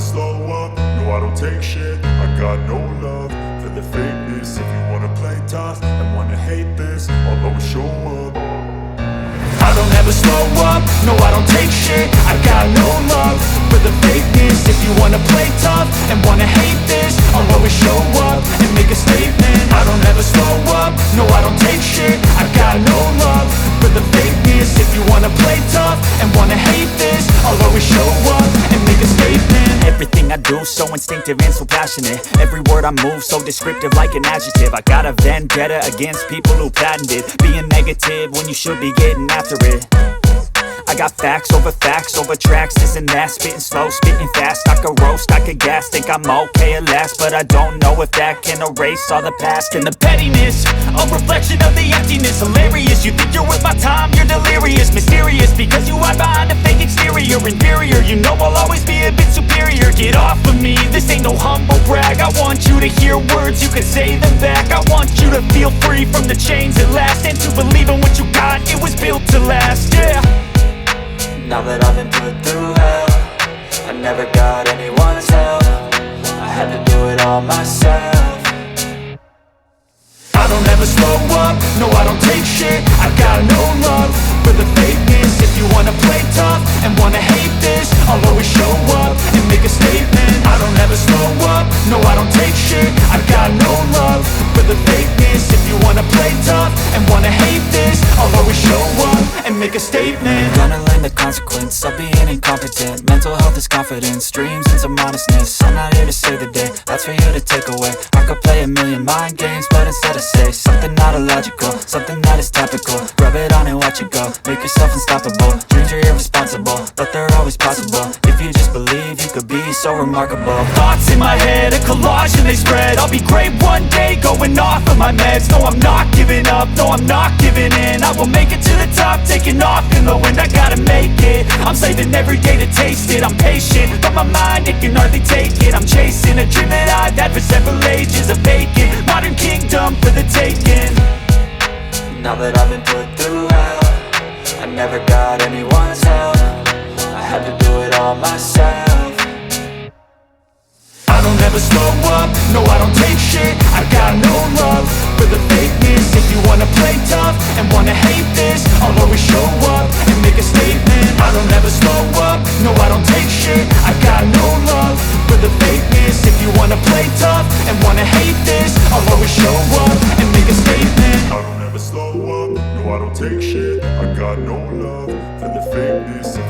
slow up, no I don't take shit. I got no love for the fakeness. If you wanna play tough and wanna hate this, I'll always show up. I don't ever slow up, no I don't take shit. I got no love for the fakeness. If you wanna play tough and wanna hate this, I'll always show up and make a statement. I don't ever slow up, no I don't take shit. I got no love for the fakeness. If you wanna play tough and wanna hate this, I'll always show up and make a statement. Everything I do so instinctive and so passionate. Every word I move so descriptive like an adjective. I got a vendetta against people who patented being negative when you should be getting after it. I got facts over tracks, this and that. Spitting slow, spitting fast, I could roast, I could gas. Think I'm okay at last, but I don't know if that can erase all the past. And the pettiness, a reflection of the emptiness. Hilarious, you think you're worth my time, you're delirious. Mysterious, because you hide behind a fake exterior. Inferior, you know I'll always be a bit superior. Get off of me, this ain't no humble brag. I want you to hear words, you can say them back. I want you to feel free from the chains at last, and to believe in what you got, it was built to last, yeah. Now that I've been put through hell, I never got anyone's help. I had to do it all myself. I don't ever slow up, no I don't take shit. I got no love for the fakeness. If you wanna play tough and wanna hate this, I'll always show up and make a statement. I don't ever slow up, no I don't take shit. I got no love for the fakeness. If you wanna play tough and wanna hate this, I'll always show up and make a statement. Gonna learn the consequence of being incompetent. Mental health is confidence, dreams and some modestness. I'm not here to save the day, that's for you to take away. I could play a million mind games, but instead I say something not illogical, something that is topical. Rub it on and watch it go, make yourself unstoppable. Dreams are irresponsible, but they're always possible. If you just believe, you could be so remarkable. Thoughts in my head, a collage and they spread. I'll be great one day, going off of my meds. No, I'm not giving up, no, I'm not giving in. I will make it to the top, taking off in the wind. I gotta make it, I'm saving every day to taste it. I'm patient, but my mind, it can hardly take it. I'm chasing a dream that I've had for several ages. A vacant, modern kingdom for the taking. Now that I've been put through hell, I never got anyone's help. I had to do it all myself. I don't ever slow up, no I don't take shit. I got no love for the fakeness. If you wanna play tough and wanna hate this, I'll always show up and make a statement. I don't ever slow up, no I don't take shit. I got no love for the fakeness. If you wanna play tough and wanna hate this, I'll always show up and make a statement. I don't ever slow up, no I don't take shit. I got no love for the fakeness. If